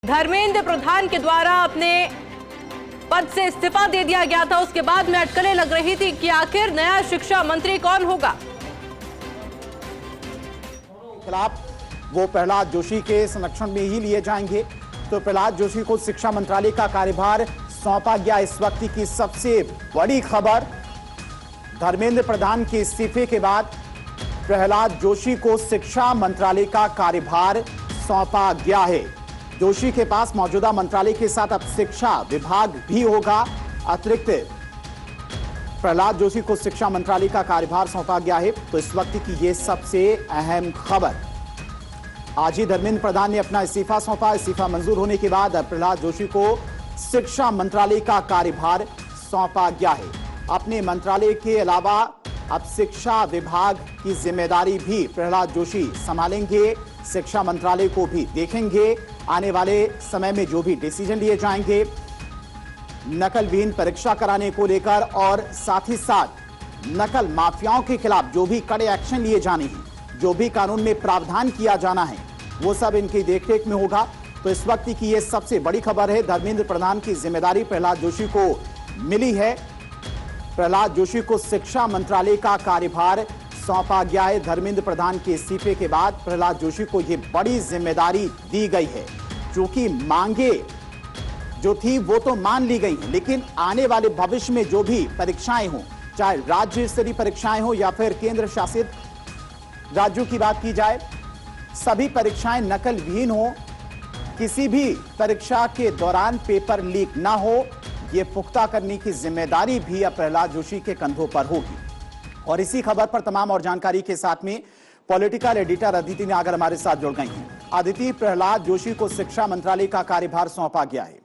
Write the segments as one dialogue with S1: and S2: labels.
S1: धर्मेंद्र प्रधान के द्वारा अपने पद से इस्तीफा दे दिया गया था। उसके बाद में अटकलें लग रही थी कि आखिर नया शिक्षा मंत्री कौन होगा।
S2: खिलाफ वो प्रहलाद जोशी के संरक्षण में ही लिए जाएंगे। तो प्रहलाद जोशी को शिक्षा मंत्रालय का कार्यभार सौंपा गया। इस वक्त की सबसे बड़ी खबर, धर्मेंद्र प्रधान के इस्तीफे के बाद प्रहलाद जोशी को शिक्षा मंत्रालय का कार्यभार सौंपा गया है। जोशी के पास मौजूदा मंत्रालय के साथ अब शिक्षा विभाग भी होगा। अतिरिक्त प्रहलाद जोशी को शिक्षा मंत्रालय का कार्यभार सौंपा गया है। तो इस वक्त की यह सबसे अहम खबर। आज ही धर्मेंद्र प्रधान ने अपना इस्तीफा सौंपा। इस्तीफा मंजूर होने के बाद अब प्रहलाद जोशी को शिक्षा मंत्रालय का कार्यभार सौंपा गया है। अपने मंत्रालय के अलावा अब शिक्षा विभाग की जिम्मेदारी भी प्रहलाद जोशी संभालेंगे। शिक्षा मंत्रालय को भी देखेंगे। आने वाले समय में जो भी डिसीजन लिए जाएंगे नकल विहीन परीक्षा कराने को लेकर और साथ ही साथ नकल माफियाओं के खिलाफ जो भी कड़े एक्शन लिए जाने हैं, जो भी कानून में प्रावधान किया जाना है, वो सब इनकी देखरेख में होगा। तो इस वक्त की ये सबसे बड़ी खबर है। धर्मेंद्र प्रधान की जिम्मेदारी प्रहलाद जोशी को मिली है। प्रहलाद जोशी को शिक्षा मंत्रालय का कार्यभार सौंपा गया है। धर्मेंद्र प्रधान के इस्तीफे के बाद प्रहलाद जोशी को यह बड़ी जिम्मेदारी दी गई है। क्योंकि मांगे जो थी वो तो मान ली गई हैं, लेकिन आने वाले भविष्य में जो भी परीक्षाएं हों, चाहे राज्य स्तरीय परीक्षाएं हो या फिर केंद्र शासित राज्यों की बात की जाए, सभी परीक्षाएं नकल विहीन हो, किसी भी परीक्षा के दौरान पेपर लीक ना हो, यह पुख्ता करने की जिम्मेदारी भी अब प्रहलाद जोशी के कंधों पर होगी। और इसी खबर पर तमाम और जानकारी के साथ में पॉलिटिकल एडिटर अदिति नागर हमारे साथ जुड़ गई हैं। अदिति, प्रहलाद जोशी को शिक्षा मंत्रालय का कार्यभार सौंपा गया है।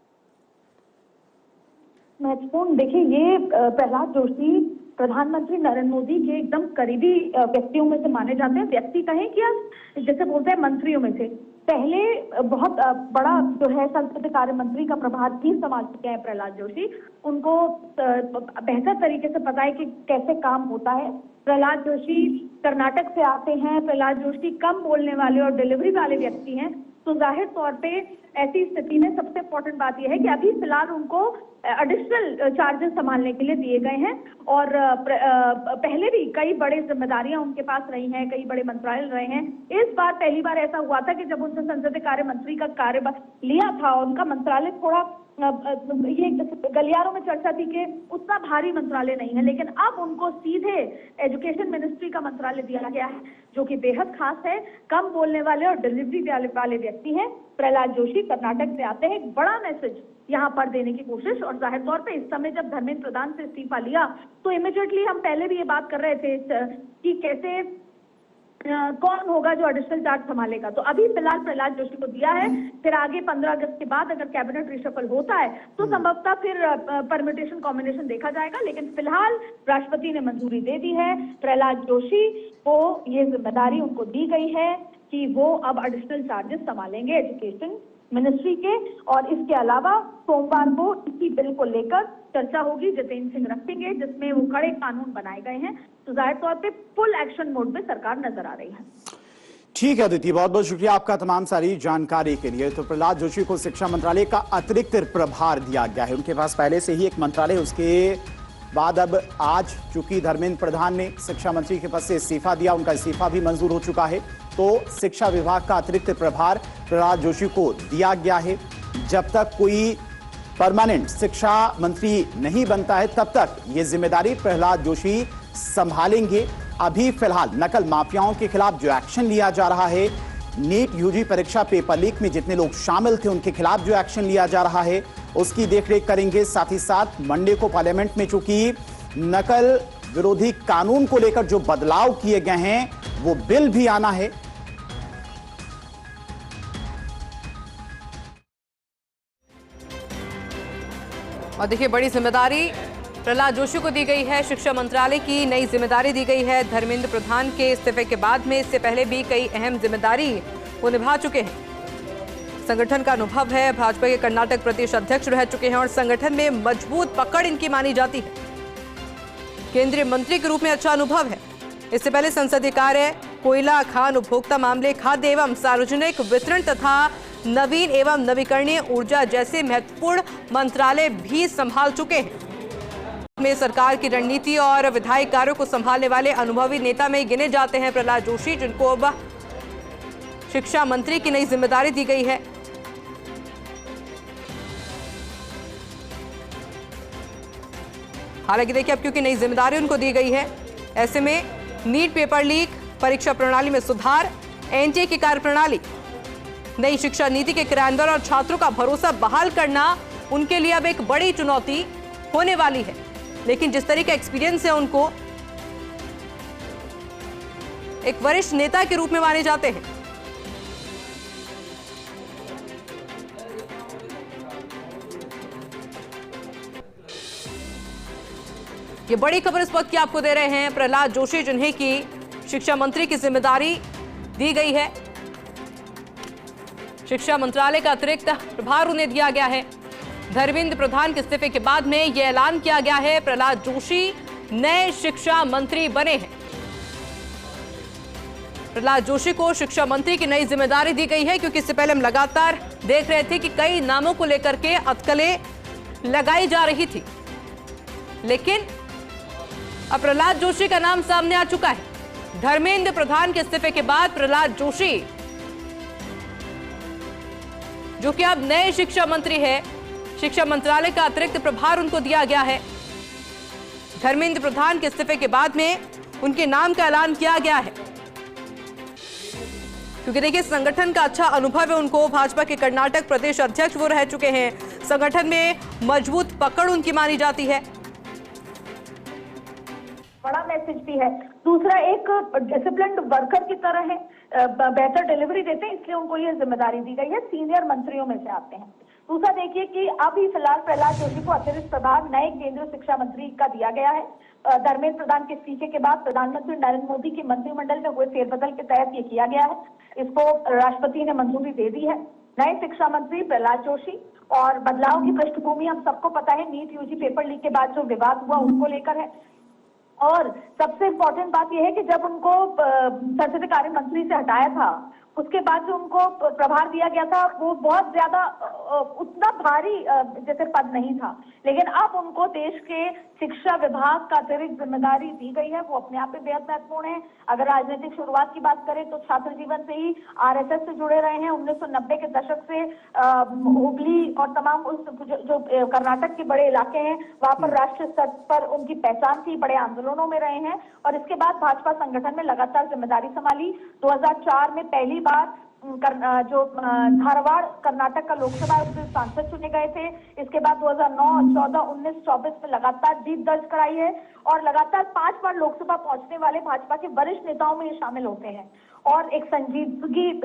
S3: महत्वपूर्ण, देखिए, ये प्रहलाद जोशी प्रधानमंत्री नरेंद्र मोदी के एकदम करीबी व्यक्तियों में से माने जाते हैं। व्यक्ति कहें कि जैसे बोलते हैं मंत्रियों में से। पहले बहुत बड़ा जो है संसदीय कार्य मंत्री का प्रभार भी संभाल चुके हैं प्रहलाद जोशी। उनको बेहतर तरीके से पता है कि कैसे काम होता है। प्रहलाद जोशी कर्नाटक से आते हैं। प्रहलाद जोशी कम बोलने वाले और डिलीवरी वाले व्यक्ति हैं। तो जाहिर तौर पे ऐसी स्थिति में सबसे इम्पोर्टेंट बात यह है कि अभी फिलहाल उनको एडिशनल चार्जेस संभालने के लिए दिए गए हैं। और पहले भी कई बड़ी जिम्मेदारियां उनके पास रही हैं, कई बड़े मंत्रालय रहे हैं। इस बार पहली बार ऐसा हुआ था कि जब उनसे संसदीय कार्य मंत्री का कार्यभार लिया था, उनका मंत्रालय थोड़ा ये गलियारों में चर्चा थी कि उतना भारी मंत्रालय नहीं है, लेकिन अब उनको सीधे एजुकेशन मिनिस्ट्री का मंत्रालय दिया गया है, जो कि बेहद खास है। कम बोलने वाले और डिलीवरी वाले व्यक्ति हैं। प्रहलाद जोशी कर्नाटक से आते हैं। एक बड़ा मैसेज यहाँ पर देने की कोशिश। और जाहिर तौर पे इस समय जब धर्मेंद्र प्रधान से इस्तीफा लिया तो इमीडिएटली हम पहले भी ये बात कर रहे थे कि कैसे कौन होगा जो एडिशनल चार्ज संभालेगा। तो अभी फिलहाल प्रहलाद जोशी को दिया है। फिर आगे 15 अगस्त के बाद अगर कैबिनेट रिशफल होता है तो संभवतः फिर परम्यूटेशन कॉम्बिनेशन देखा जाएगा। लेकिन फिलहाल राष्ट्रपति ने मंजूरी दे दी है। प्रहलाद जोशी को ये जिम्मेदारी उनको दी गई है कि वो अब एडिशनल चार्जेस संभालेंगे एजुकेशन मिनिस्ट्री के। और इसके अलावा सोमवार को इसी बिल को लेकर चर्चा होगी। जितेंद्र सिंह रखेंगे, जिसमें वो कड़े कानून बनाए गए हैं। तो जाहिर तौर पे फुल एक्शन मोड में सरकार नजर आ रही है।
S2: ठीक है अदिति, बहुत बहुत शुक्रिया आपका तमाम सारी जानकारी के लिए। तो प्रहलाद जोशी को शिक्षा मंत्रालय का अतिरिक्त प्रभार दिया गया है। उनके पास पहले से ही एक मंत्रालय, उसके बाद अब आज चूंकि धर्मेंद्र प्रधान ने शिक्षा मंत्री के पद से इस्तीफा दिया, उनका इस्तीफा भी मंजूर हो चुका है। तो शिक्षा विभाग का अतिरिक्त प्रभार प्रहलाद जोशी को दिया गया है। जब तक कोई परमानेंट शिक्षा मंत्री नहीं बनता है तब तक ये जिम्मेदारी प्रहलाद जोशी संभालेंगे। अभी फिलहाल नकल माफियाओं के खिलाफ जो एक्शन लिया जा रहा है, नीट यूजी परीक्षा पेपर लीक में जितने लोग शामिल थे उनके खिलाफ जो एक्शन लिया जा रहा है उसकी देखरेख करेंगे। साथ ही साथ मंडे को पार्लियामेंट में चूंकि नकल विरोधी कानून को लेकर जो बदलाव किए गए हैं वो बिल भी आना है।
S1: और देखिए, बड़ी जिम्मेदारी प्रहलाद जोशी को दी गई है। शिक्षा मंत्रालय की नई जिम्मेदारी दी गई है धर्मेंद्र प्रधान के इस्तीफे के बाद में। इससे पहले भी कई अहम जिम्मेदारी वो निभा चुके हैं। संगठन का अनुभव है, भाजपा के कर्नाटक प्रदेश अध्यक्ष रह चुके हैं और संगठन में मजबूत पकड़ इनकी मानी जाती है। केंद्रीय मंत्री के रूप में अच्छा अनुभव है। इससे पहले संसदीय कार्य, कोयला, खान, उपभोक्ता मामले, खाद्य एवं सार्वजनिक वितरण तथा नवीन एवं नवीकरणीय ऊर्जा जैसे महत्वपूर्ण मंत्रालय भी संभाल चुके हैं। में सरकार की रणनीति और विधायी कार्यों को संभालने वाले अनुभवी नेता में गिने जाते हैं प्रहलाद जोशी, जिनको अब शिक्षा मंत्री की नई जिम्मेदारी दी गई है। हालांकि देखिए, अब क्योंकि नई जिम्मेदारी उनको दी गई है, ऐसे में नीट पेपर लीक, परीक्षा प्रणाली में सुधार, एनटीए की कार्यप्रणाली, नई शिक्षा नीति के क्रियान्वयन और छात्रों का भरोसा बहाल करना उनके लिए अब एक बड़ी चुनौती होने वाली है। लेकिन जिस तरह का एक्सपीरियंस है, उनको एक वरिष्ठ नेता के रूप में माने जाते हैं। ये बड़ी खबर इस वक्त की आपको दे रहे हैं प्रहलाद जोशी, जिन्हें की शिक्षा मंत्री की जिम्मेदारी दी गई है। शिक्षा मंत्रालय का अतिरिक्त प्रभार उन्हें दिया गया है। धर्मेंद्र प्रधान के इस्तीफे के बाद में यह ऐलान किया गया है, प्रहलाद जोशी नए शिक्षा मंत्री बने हैं। प्रहलाद जोशी को शिक्षा मंत्री की नई जिम्मेदारी दी गई है, क्योंकि इससे पहले हम लगातार देख रहे थे कि कई नामों को लेकर के अटकलें लगाई जा रही थी, लेकिन अब प्रहलाद जोशी का नाम सामने आ चुका है। धर्मेंद्र प्रधान के इस्तीफे के बाद प्रहलाद जोशी, जो कि अब नए शिक्षा मंत्री है, शिक्षा मंत्रालय का अतिरिक्त प्रभार उनको दिया गया है। धर्मेंद्र प्रधान के इस्तीफे के बाद में उनके नाम का ऐलान किया गया है, क्योंकि देखिए संगठन का अच्छा अनुभव है उनको। भाजपा के कर्नाटक प्रदेश अध्यक्ष वो रह चुके हैं। संगठन में मजबूत पकड़ उनकी मानी जाती है।
S3: बड़ा मैसेज भी है। दूसरा, एक डिसिप्लिन्ड वर्कर की तरह है, बेहतर डिलीवरी देते हैं, इसलिए उनको ये जिम्मेदारी दी गई है। सीनियर मंत्रियों में से आते हैं। दूसरा देखिए कि अभी फिलहाल प्रहलाद जोशी को अतिरिक्त प्रभार नए केंद्रीय शिक्षा मंत्री का दिया गया है। धर्मेंद्र प्रधान के इस्तीफे के बाद प्रधानमंत्री नरेंद्र मोदी के मंत्रिमंडल में हुए फेरबदल के तहत ये किया गया है। इसको राष्ट्रपति ने मंजूरी दे दी है। नए शिक्षा मंत्री प्रहलाद जोशी, और बदलाव की पृष्ठभूमि हम सबको पता है, नीट यूजी पेपर लीक के बाद जो विवाद हुआ उसको लेकर है। और सबसे इम्पोर्टेंट बात यह है कि जब उनको संसदीय कार्य मंत्री से हटाया था, उसके बाद जो उनको प्रभार दिया गया था वो बहुत ज्यादा उतना भारी जैसे पद नहीं था, लेकिन अब उनको देश के शिक्षा विभाग का अतिरिक्त जिम्मेदारी दी गई है। वो अपने आप में बेहद महत्वपूर्ण है। अगर राजनीतिक शुरुआत की बात करें तो छात्र जीवन से ही आरएसएस से जुड़े रहे हैं। 1990 के दशक से हुगली और तमाम उस जो कर्नाटक के बड़े इलाके हैं वहां पर राष्ट्रीय स्तर पर उनकी पहचान थी, बड़े आंदोलनों में रहे हैं। और इसके बाद भाजपा संगठन में लगातार जिम्मेदारी संभाली। 2004 में पहली बार जो धारवाड़ कर्नाटक का लोकसभा सांसद चुने गए थे। इसके बाद 2009, 14, 19, 24 में लगातार जीत दर्ज कराई है और लगातार 5 बार लोकसभा पहुंचने वाले भाजपा के वरिष्ठ नेताओं में ये शामिल होते हैं और एक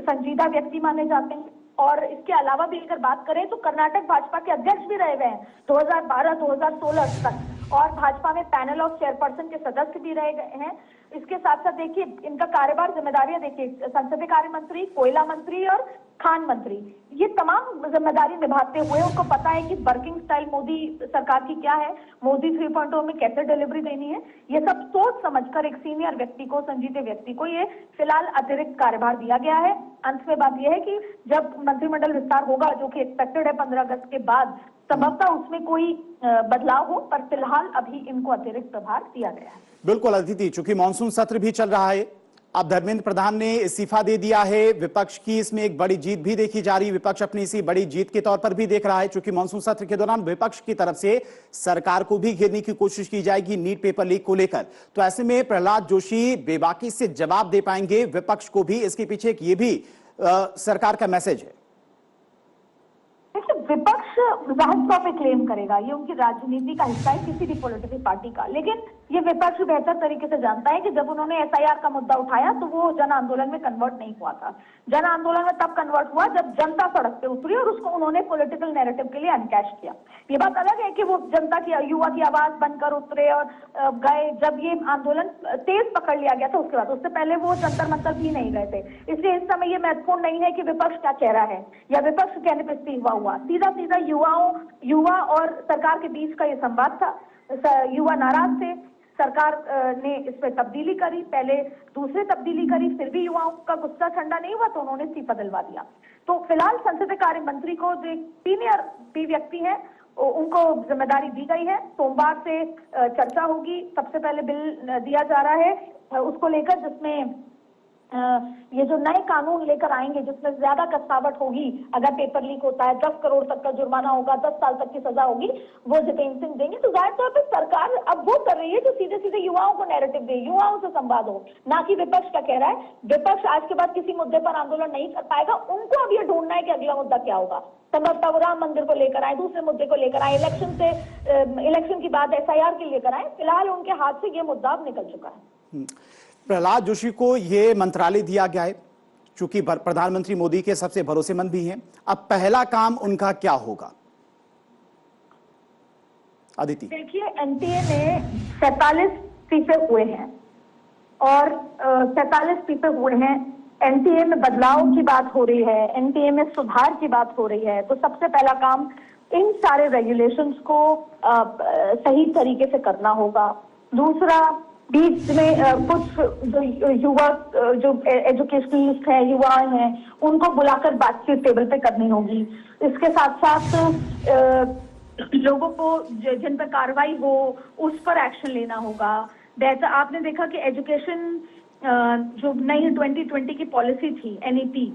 S3: संजीदा व्यक्ति माने जाते हैं। और इसके अलावा भी अगर बात करें तो कर्नाटक भाजपा के अध्यक्ष भी रहे हुए हैं 2012-2016 तक, और भाजपा में पैनल ऑफ चेयरपर्सन के सदस्य भी रहे गए हैं। इसके साथ साथ देखिए इनका कार्यभार, जिम्मेदारियां देखिए, संसदीय कार्य मंत्री, कोयला मंत्री और खान मंत्री, ये तमाम जिम्मेदारी निभाते हुए उनको पता है कि वर्किंग स्टाइल मोदी सरकार की क्या है, मोदी 3.0 में कैसे डिलीवरी देनी है। ये सब सोच समझकर एक सीनियर व्यक्ति को, संजीदे व्यक्ति को ये फिलहाल अतिरिक्त कार्यभार दिया गया है। अंत में बात यह है कि जब मंत्रिमंडल विस्तार होगा, जो कि एक्सपेक्टेड है 15 अगस्त के बाद, संभवतः उसमें कोई बदलाव हो, पर फिलहाल अभी इनको अतिरिक्त प्रभार दिया गया है।
S2: बिल्कुल अदिति, चूंकि मानसून सत्र भी चल रहा है, अब धर्मेंद्र प्रधान ने इस्तीफा दे दिया है। विपक्ष की इसमें एक बड़ी जीत भी देखी जा रही है। विपक्ष अपनी इसी बड़ी जीत के तौर पर भी देख रहा है, चूंकि मानसून सत्र के दौरान विपक्ष की तरफ से सरकार को भी घेरने की कोशिश की जाएगी नीट पेपर लीक को लेकर। तो ऐसे में प्रहलाद जोशी बेबाकी से जवाब दे पाएंगे विपक्ष को भी? इसके पीछे ये भी सरकार का मैसेज है।
S3: विपक्ष राजस्व पे क्लेम करेगा, ये उनकी राजनीति का हिस्सा है किसी भी पॉलिटिकल पार्टी का, लेकिन ये विपक्ष बेहतर तरीके से जानता है कि जब उन्होंने एसआईआर का मुद्दा उठाया तो वो जन आंदोलन में कन्वर्ट नहीं हुआ था। जन आंदोलन में तब कन्वर्ट हुआ जब जनता सड़क पे उतरी और उसको उन्होंने पॉलिटिकल नैरेटिव के लिए अनकैश किया। ये बात अलग है कि वो जनता की, युवा की आवाज बनकर उतरे और गए। जब ये आंदोलन तेज पकड़ लिया गया था उसके बाद, उससे पहले वो जंतर मंतर भी नहीं गए थे। इसलिए इस समय ये महत्वपूर्ण नहीं है कि विपक्ष क्या कह रहा है या विपक्ष कहने पर इस्तीफा हुआ। सीधा युवा और सरकार के बीच का ये संवाद था। युवा नाराज थे, सरकार ने इसमें तब्दीली करी, पहले दूसरे तब्दीली करी, फिर भी युवाओं का गुस्सा ठंडा नहीं हुआ तो उन्होंने इस्तीफा दिलवा दिया। तो फिलहाल संसदीय कार्य मंत्री को जो एक सीनियर भी व्यक्ति है उनको जिम्मेदारी दी गई है। सोमवार से चर्चा होगी। सबसे पहले बिल दिया जा रहा है उसको लेकर, जिसमें ये जो नए कानून लेकर आएंगे जिसमें ज्यादा कसावट होगी, अगर पेपर लीक होता है 10 करोड़ तक का जुर्माना होगा, 10 साल तक की सजा होगी, वो जितेंद्र सिंह देंगे। तो जाहिर तौर पर सरकार अब वो कर रही है जो सीधे सीधे युवाओं को नैरेटिव दे, युवाओं से संवाद हो, ना कि विपक्ष का कह रहा है। विपक्ष आज के बाद किसी मुद्दे पर आंदोलन नहीं कर पाएगा। उनको अब ये ढूंढना है कि अगला मुद्दा क्या होगा। संभवतः वो राम मंदिर को लेकर आए, दूसरे मुद्दे को लेकर आए, इलेक्शन की बात SIR के लेकर आए। फिलहाल उनके हाथ से ये मुद्दा अब निकल चुका है।
S2: प्रहलाद जोशी को यह मंत्रालय दिया गया है, चूंकि प्रधानमंत्री मोदी के सबसे भरोसेमंद भी हैं। अब पहला काम उनका क्या होगा? अदिति,
S3: देखिए, NTA में 47 इस्तीफे हुए हैं और 47 इस्तीफे हुए हैं। NTA में बदलाव की बात हो रही है, NTA में सुधार की बात हो रही है। तो सबसे पहला काम इन सारे रेगुलेशंस को सही तरीके से करना होगा। दूसरा, बीच में कुछ जो युवा जो एजुकेशनलिस्ट है, युवा हैं, उनको बुलाकर बातचीत टेबल पे करनी होगी। इसके साथ साथ लोगों को जिन पर कार्रवाई हो उस पर एक्शन लेना होगा। आपने देखा कि एजुकेशन जो नई 2020 की पॉलिसी थी NEP,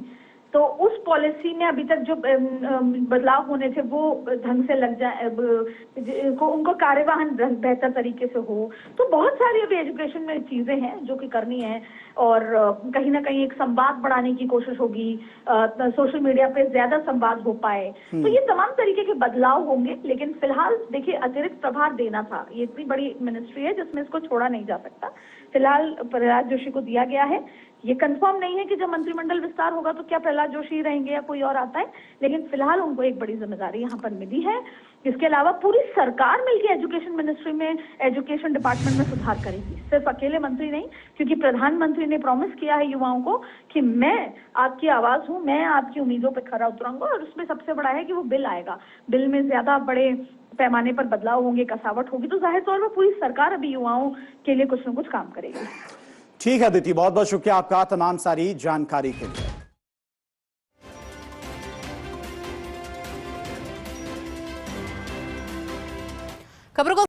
S3: तो उस पॉलिसी में अभी तक जो बदलाव होने थे वो ढंग से लग जाए, उनको कार्यवाहन बेहतर तरीके से हो। तो बहुत सारी अभी एजुकेशन में चीजें हैं जो कि करनी है और कहीं ना कहीं एक संवाद बढ़ाने की कोशिश होगी, सोशल मीडिया पे ज्यादा संवाद हो पाए। तो ये तमाम तरीके के बदलाव होंगे। लेकिन फिलहाल देखिए, अतिरिक्त प्रभार देना था, ये इतनी बड़ी मिनिस्ट्री है जिसमें इसको छोड़ा नहीं जा सकता। फिलहाल प्रहलाद जोशी को दिया गया है। ये कंफर्म नहीं है कि जब मंत्रिमंडल विस्तार होगा तो क्या प्रहलाद जोशी रहेंगे या कोई और आता है, लेकिन फिलहाल उनको एक बड़ी जिम्मेदारी यहाँ पर मिली है। इसके अलावा पूरी सरकार मिलकर एजुकेशन मिनिस्ट्री में, एजुकेशन डिपार्टमेंट में सुधार करेगी, सिर्फ अकेले मंत्री नहीं, क्योंकि प्रधानमंत्री ने प्रॉमिस किया है युवाओं को कि मैं आपकी आवाज हूँ, मैं आपकी उम्मीदों पर खरा उतरूंगा। और उसमें सबसे बड़ा है कि वो बिल आएगा, बिल में ज्यादा बड़े पैमाने पर बदलाव होंगे, कसावट होगी। तो जाहिर तौर पर पूरी सरकार अभी युवाओं के लिए कुछ न कुछ काम करेगी।
S2: ठीक है अदिति, बहुत बहुत शुक्रिया आपका तमाम सारी जानकारी के लिए।
S1: खबरों को